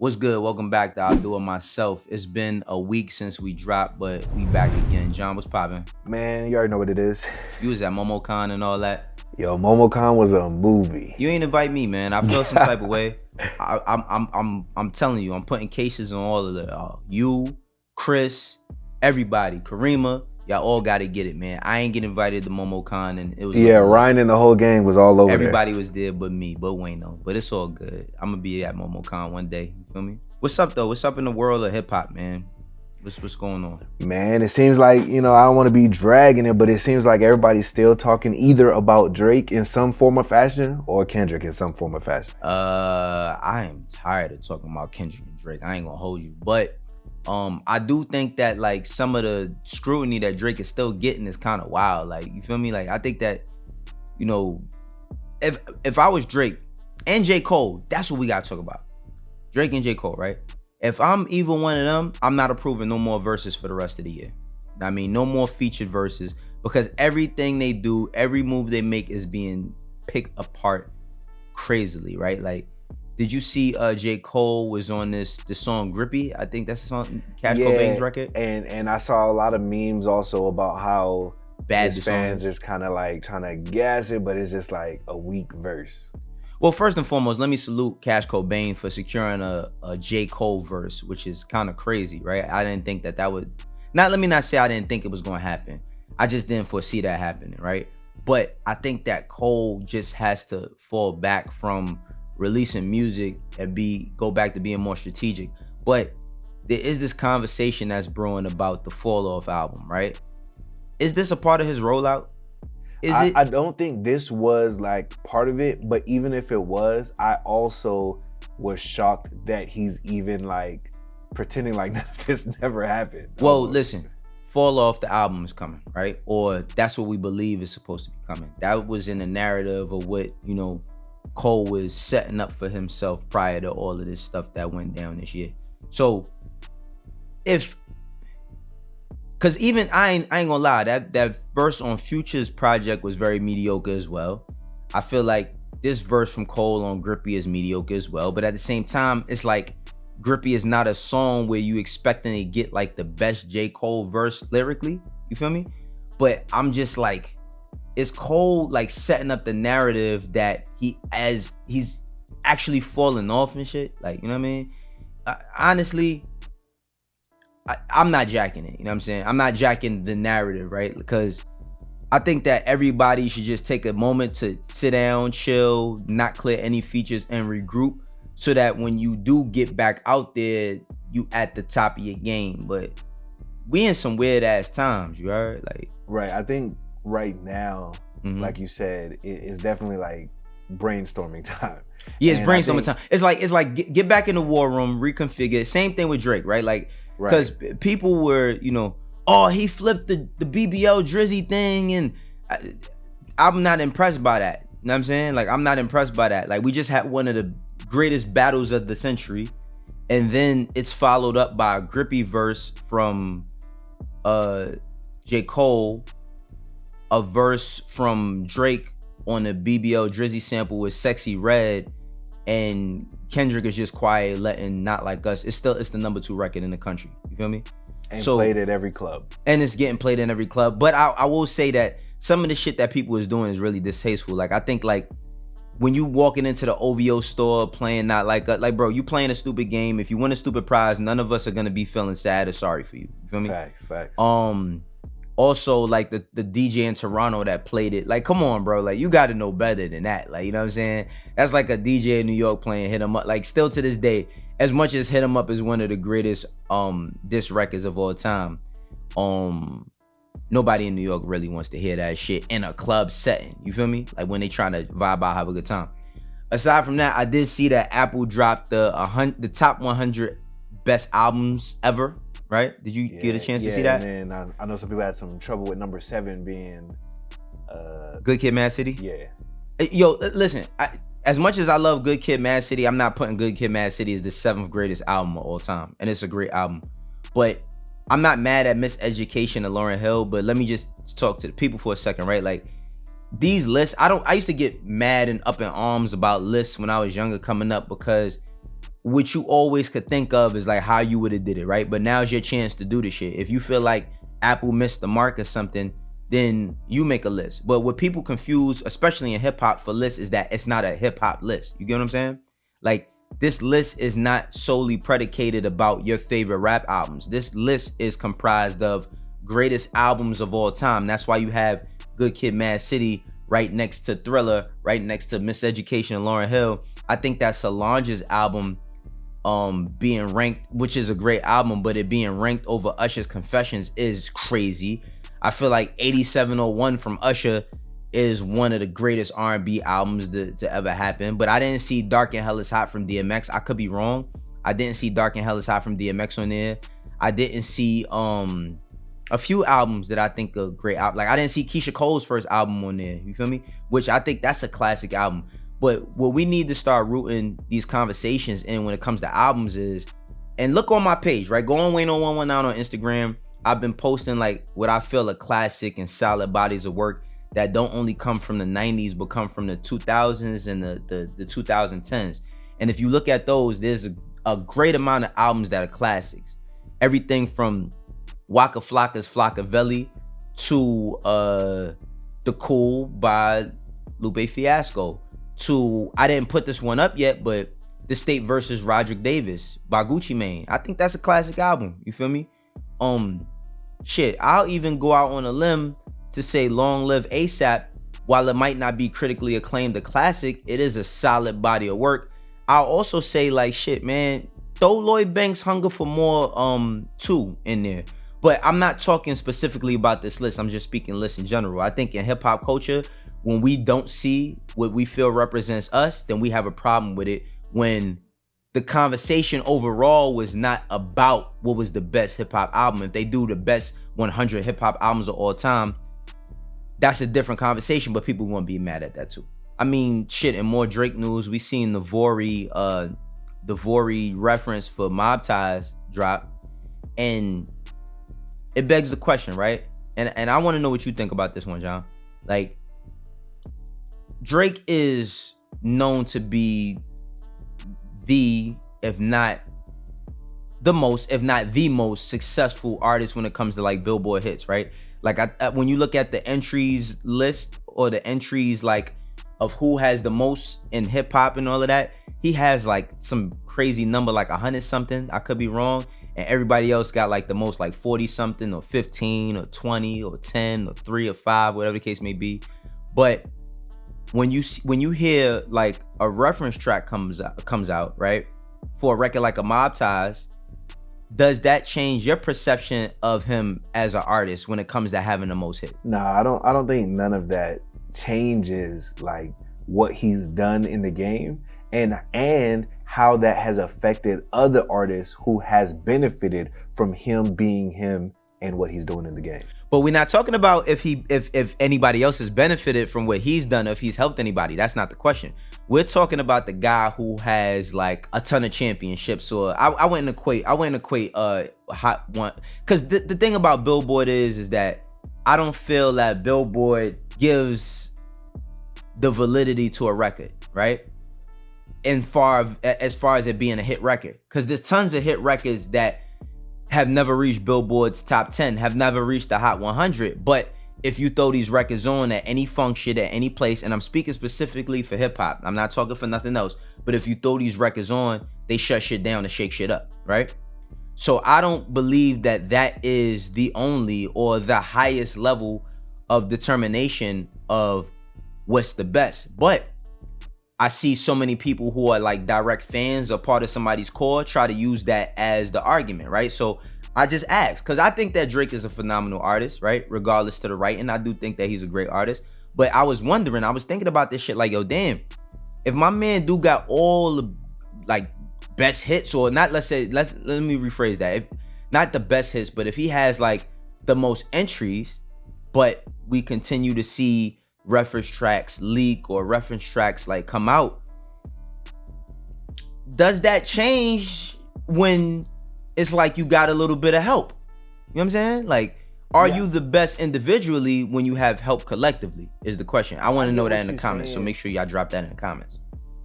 What's good? Welcome back to I'll Do It Myself. It's been a week since we dropped, but we back again. John, what's poppin'? Man, you already know what it is. You was at MomoCon and all that. Yo, MomoCon was a movie. You ain't invite me, man. I feel some type of way. I'm telling you, I'm putting cases on all of the you, Chris, everybody, Karima. Y'all all gotta get it, man. I ain't get invited to MomoCon, and it was Ryan and the whole gang was all over. Everybody was there but me, but Wayno. But it's all good. I'm gonna be at MomoCon one day. You feel me? What's up though? What's up in the world of hip hop, man? What's going on? Man, it seems like, I don't want to be dragging it, but it seems like everybody's still talking either about Drake in some form or fashion or Kendrick in some form or fashion. I am tired of talking about Kendrick and Drake. I ain't gonna hold you, but I do think that like some of the scrutiny that Drake is still getting is kind of wild. Like, you feel me? Like, I think that, if I was Drake and J. Cole, that's what we gotta talk about. Drake and J. Cole, right? If I'm either one of them, I'm not approving no more verses for the rest of the year. I mean, no more featured verses, because everything they do, every move they make is being picked apart crazily, right? Like, did you see J. Cole was on this song Grippy? I think that's the song, Cash Cobain's record. And I saw a lot of memes also about how bad his fans is kind of like trying to gas it, but it's just like a weak verse. Well, first and foremost, let me salute Cash Cobain for securing a J. Cole verse, which is kind of crazy, right? I didn't think that would, let me not say I didn't think it was going to happen. I just didn't foresee that happening, right? But I think that Cole just has to fall back from releasing music and go back to being more strategic. But there is this conversation that's brewing about the Fall Off album, right? Is this a part of his rollout? I don't think this was like part of it, but even if it was, I also was shocked that he's even like pretending like this never happened. Well, listen, Fall Off, the album is coming, right? Or that's what we believe is supposed to be coming. That was in the narrative of what, Cole was setting up for himself prior to all of this stuff that went down this year. So because even I ain't gonna lie, that verse on Future's project was very mediocre as well. I feel like this verse from Cole on Grippy is mediocre as well. But at the same time, it's like Grippy is not a song where you expecting to get like the best J. Cole verse lyrically. You feel me? But I'm just like, is Cole like setting up the narrative that he's actually falling off and shit? Like, you know what I mean? Honestly, I'm not jacking it. You know what I'm saying? I'm not jacking the narrative, right? Because I think that everybody should just take a moment to sit down, chill, not clear any features, and regroup, so that when you do get back out there, you at the top of your game. But we in some weird ass times, you heard? Like, right. I think right now, like you said, it's definitely like brainstorming time. Yeah, it's brainstorming time. It's like get back in the war room, reconfigure. Same thing with Drake, right? Like, because people were, he flipped the BBL Drizzy thing, and I'm not impressed by that. You know what I'm saying? Like, I'm not impressed by that. Like, we just had one of the greatest battles of the century, and then it's followed up by a grippy verse from J. Cole, a verse from Drake on the BBL Drizzy sample with Sexy Red, and Kendrick is just quiet, letting Not Like Us. It's the number 2 record in the country. You feel me? And played at every club. And it's getting played in every club. But I will say that some of the shit that people is doing is really distasteful. Like, I think like when you walking into the OVO store playing Not Like Us, like, bro, you playing a stupid game. If you win a stupid prize, none of us are gonna be feeling sad or sorry for you. You feel me? Facts. Also, like the DJ in Toronto that played it, like, come on, bro, like, you got to know better than that. Like, you know what I'm saying? That's like a DJ in New York playing Hit 'Em Up. Like, still to this day, as much as Hit 'Em Up is one of the greatest diss records of all time, nobody in New York really wants to hear that shit in a club setting. You feel me? Like, when they trying to vibe out, have a good time. Aside from that, I did see that Apple dropped the top 100 best albums ever. Right? Did you get a chance to see that? Man, I know some people had some trouble with number 7 being Good Kid, Mad City. Yeah. Yo, listen, as much as I love Good Kid, Mad City, I'm not putting Good Kid, Mad City as the 7th greatest album of all time, and it's a great album. But I'm not mad at Miseducation of Lauryn Hill. But let me just talk to the people for a second, right? Like, these lists, I used to get mad and up in arms about lists when I was younger coming up, because what you always could think of is like how you would have did it, right? But now's your chance to do the shit. If you feel like Apple missed the mark or something, then you make a list. But what people confuse, especially in hip hop, for lists is that it's not a hip hop list. You get what I'm saying? Like, this list is not solely predicated about your favorite rap albums. This list is comprised of greatest albums of all time. That's why you have Good Kid, Mad City right next to Thriller, right next to Miseducation and Lauryn Hill. I think that Solange's album being ranked, which is a great album, but it being ranked over Usher's Confessions is crazy. I feel like 8701 from Usher is one of the greatest R&B albums to ever happen. But I didn't see Dark and Hell is Hot from DMX. I could be wrong. I didn't see Dark and Hell is Hot from DMX on there. I didn't see a few albums that I think are great. Like, I didn't see Keisha Cole's first album on there. You feel me? Which I think that's a classic album. But what we need to start rooting these conversations in when it comes to albums is, and look on my page, right? Go on Wayno119 on Instagram. I've been posting like what I feel are classic and solid bodies of work that don't only come from the 90s, but come from the 2000s and the 2010s. And if you look at those, there's a great amount of albums that are classics. Everything from Waka Flocka's Flockavelli to The Cool by Lupe Fiasco to, I didn't put this one up yet, but The State versus Roderick Davis by Gucci Mane. I think that's a classic album. You feel me? Shit, I'll even go out on a limb to say Long Live ASAP. While it might not be critically acclaimed a classic, it is a solid body of work. I'll also say, like, shit, man, throw Lloyd Banks' Hunger for More 2 in there. But I'm not talking specifically about this list. I'm just speaking list in general. I think in hip hop culture, when we don't see what we feel represents us, then we have a problem with it. When the conversation overall was not about what was the best hip hop album. If they do the best 100 hip hop albums of all time, that's a different conversation, but people won't be mad at that too. I mean, shit, in more Drake news, we seen the Vori reference for Mob Ties drop, and it begs the question, right? And I want to know what you think about this one, John. Like, Drake is known to be if not the most successful artist when it comes to like Billboard hits, right? Like, when you look at the entries list or the entries like of who has the most in hip hop and all of that, he has like some crazy number, like 100 something. I could be wrong. And everybody else got like the most, like 40 something or 15 or 20 or 10 or 3 or 5, whatever the case may be. But when you hear like a reference track comes out, right, for a record like a Mob Ties, does that change your perception of him as an artist when it comes to having the most hits? Nah, I don't think none of that changes like what he's done in the game and how that has affected other artists who has benefited from him being him and what he's doing in the game. But we're not talking about if anybody else has benefited from what he's done, or if he's helped anybody. That's not the question. We're talking about the guy who has like a ton of championships. Or I wouldn't equate Hot One, because the thing about Billboard is that I don't feel that Billboard gives the validity to a record, right? As far as it being a hit record, because there's tons of hit records that have never reached Billboard's top 10, have never reached the Hot 100. But if you throw these records on at any function, at any place, and I'm speaking specifically for hip hop, I'm not talking for nothing else, but if you throw these records on, they shut shit down and shake shit up, right? So I don't believe that is the only or the highest level of determination of what's the best. But I see so many people who are like direct fans or part of somebody's core try to use that as the argument, right? So I just asked, because I think that Drake is a phenomenal artist, right? Regardless to the writing, I do think that he's a great artist. But I was thinking about this shit like, yo, damn, if my man do got all the like best hits, or not, let me rephrase that. If not the best hits, but if he has like the most entries, but we continue to see reference tracks leak or reference tracks like come out, does that change when it's like you got a little bit of help? You know what I'm saying? Like, are you the best individually when you have help collectively is the question. I want to know that in the comments, so make sure y'all drop that in the comments.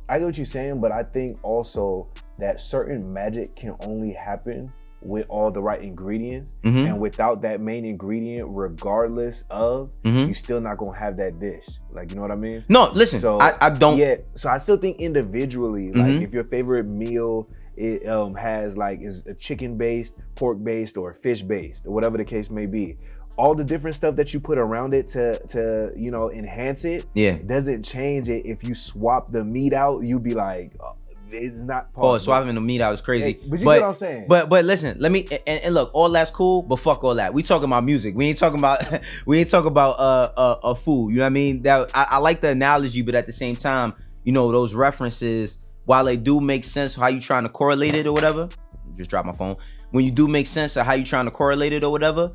I get what you're saying, but I think also that certain magic can only happen with all the right ingredients, Mm-hmm. and without that main ingredient, regardless of, Mm-hmm. you still not gonna have that dish. Like, you know what I mean? No, listen, So I don't. Yeah, so I still think individually, like Mhm. if your favorite meal it has like is a chicken based, pork based, or fish based, or whatever the case may be, all the different stuff that you put around it to you know, enhance it, Yeah. doesn't change it. If you swap the meat out, you'd be like, it's not Oh, swapping the meat out is crazy. Hey, but you get what I'm saying. But listen, let me and look, all that's cool, but fuck all that. We talking about music. We ain't talking about food. You know what I mean? That I like the analogy, but at the same time, you know, those references, while they do make sense, how you trying to correlate it or whatever. Just drop my phone. When you do make sense of how you trying to correlate it or whatever,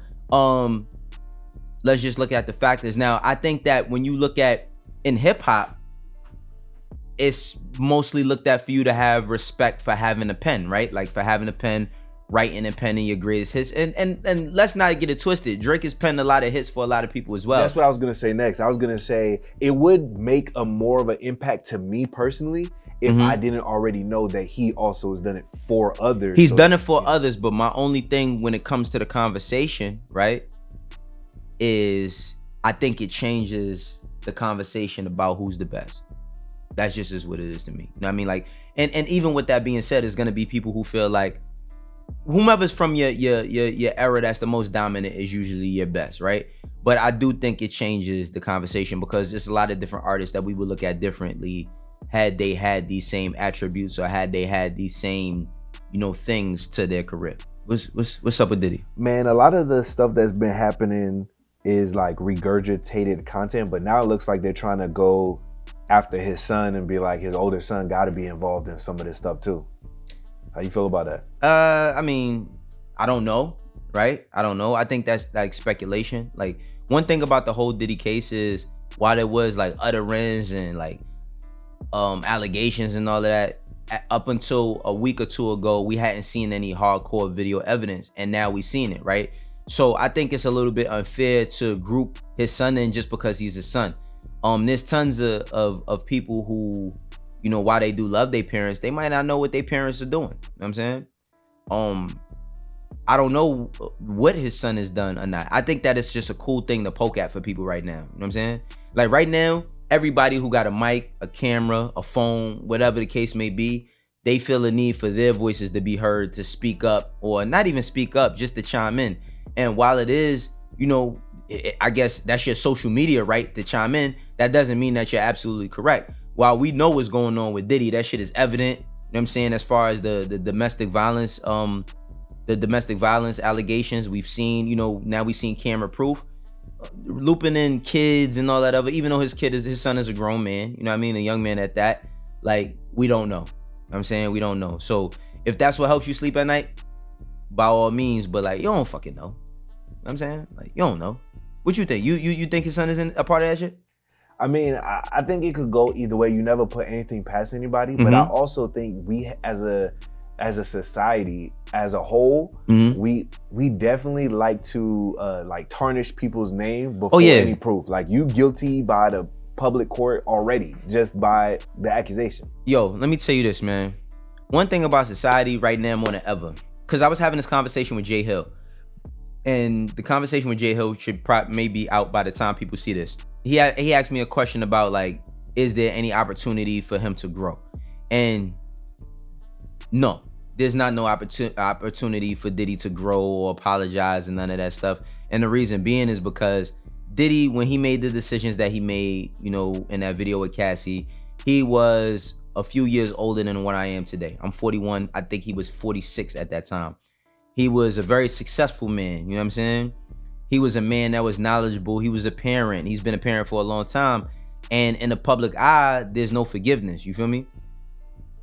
let's just look at the factors. Now, I think that when you look at in hip hop, it's mostly looked at for you to have respect for having a pen, right? Like for having a pen, writing and penning your greatest hits. And let's not get it twisted. Drake has penned a lot of hits for a lot of people as well. That's what I was gonna say next. I was gonna say it would make a more of an impact to me personally if I didn't already know that he also has done it for others. He's done it for others, but my only thing when it comes to the conversation, right, is I think it changes the conversation about who's the best. That's just is what it is to me. You know what I mean? Like, and even with that being said, there's gonna be people who feel like whomever's from your era that's the most dominant is usually your best, right? But I do think it changes the conversation because there's a lot of different artists that we would look at differently had they had these same attributes or had they had these same, you know, things to their career. What's up with Diddy? Man, a lot of the stuff that's been happening is like regurgitated content, but now it looks like they're trying to go after his son and be like his older son got to be involved in some of this stuff too. How you feel about that? I mean, I don't know, right? I don't know. I think that's like speculation. Like one thing about the whole Diddy case is while there was like utterance and like allegations and all of that, up until a week or two ago, we hadn't seen any hardcore video evidence, and now we seen it, right? So I think it's a little bit unfair to group his son in just because he's his son. There's tons of people who, you know, while they do love their parents, they might not know what their parents are doing. You know what I'm saying? I don't know what his son has done or not. I think that it's just a cool thing to poke at for people right now. You know what I'm saying? Like right now, everybody who got a mic, a camera, a phone, whatever the case may be, they feel a need for their voices to be heard, to speak up, or not even speak up, just to chime in. And while it is, you know, I guess that's your social media right to chime in, that doesn't mean that you're absolutely correct. While we know what's going on with Diddy, that shit is evident. You know what I'm saying? As far as the domestic violence, allegations we've seen, you know, now we've seen camera proof. Looping in kids and all that other, even though his son is a grown man, you know what I mean? A young man at that, like, we don't know. You know what I'm saying? We don't know. So if that's what helps you sleep at night, by all means, but like, you don't fucking know. You know what I'm saying? Like, you don't know. What you think? You think his son isn't a part of that shit? I mean, I think it could go either way. You never put anything past anybody, but I also think we as a society as a whole, we definitely like to like tarnish people's name before any proof. Like, you guilty by the public court already just by the accusation. Yo, let me tell you this, man. One thing about society right now more than ever, because I was having this conversation with Jay Hill, and the conversation with Jay Hill should may be out by the time people see this. He asked me a question about like, is there any opportunity for him to grow? And no, there's not no opportunity for Diddy to grow or apologize and none of that stuff. And the reason being is because Diddy, when he made the decisions that he made, you know, in that video with Cassie, he was a few years older than what I am today. I'm 41. I think he was 46 at that time. He was a very successful man. You know what I'm saying? He was a man that was knowledgeable. He was a parent. He's been a parent for a long time. And in the public eye, there's no forgiveness. You feel me?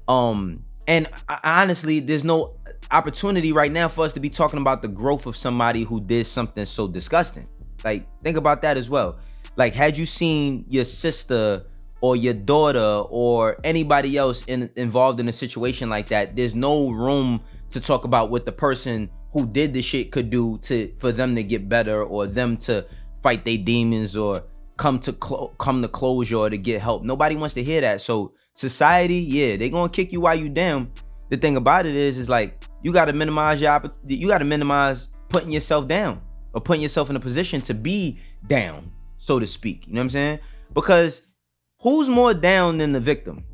And honestly, there's no opportunity right now for us to be talking about the growth of somebody who did something so disgusting. Like, think about that as well. Like, had you seen your sister or your daughter or anybody else involved in a situation like that, there's no room to talk about what the person who did the shit could do for them to get better or them to fight their demons or come to closure or to get help. Nobody wants to hear that. So society, yeah, they gonna kick you while you down. the thing about it is like you got to minimize putting yourself down or putting yourself in a position to be down, so to speak. You know what I'm saying? Because who's more down than the victim?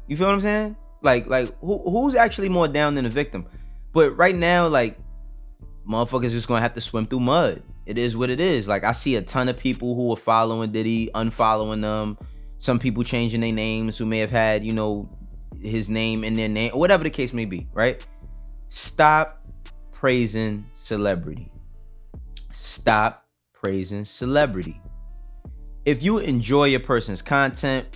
You feel what I'm saying? Like who's actually more down than the victim? But right now, like, motherfuckers just gonna have to swim through mud. It is what it is. Like, I see a ton of people who are following Diddy, unfollowing them. Some people changing their names who may have had, you know, his name in their name, or whatever the case may be, right? Stop praising celebrity. Stop praising celebrity. If you enjoy a person's content,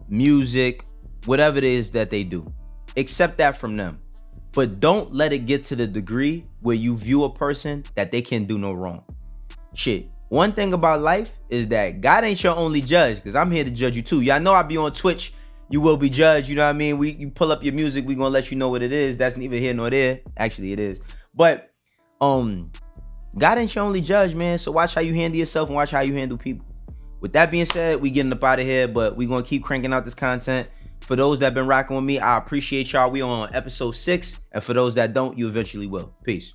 music, whatever it is that they do, accept that from them. But don't let it get to the degree where you view a person that they can do no wrong. Shit. One thing about life is that God ain't your only judge, because I'm here to judge you too. Y'all know I be on Twitch. You will be judged. You know what I mean? You pull up your music. We gonna let you know what it is. That's neither here nor there. Actually, it is. But God ain't your only judge, man. So watch how you handle yourself and watch how you handle people. With that being said, we getting up out of here, but we gonna keep cranking out this content. For those that been rocking with me, I appreciate y'all. We on episode 6. And for those that don't, you eventually will. Peace.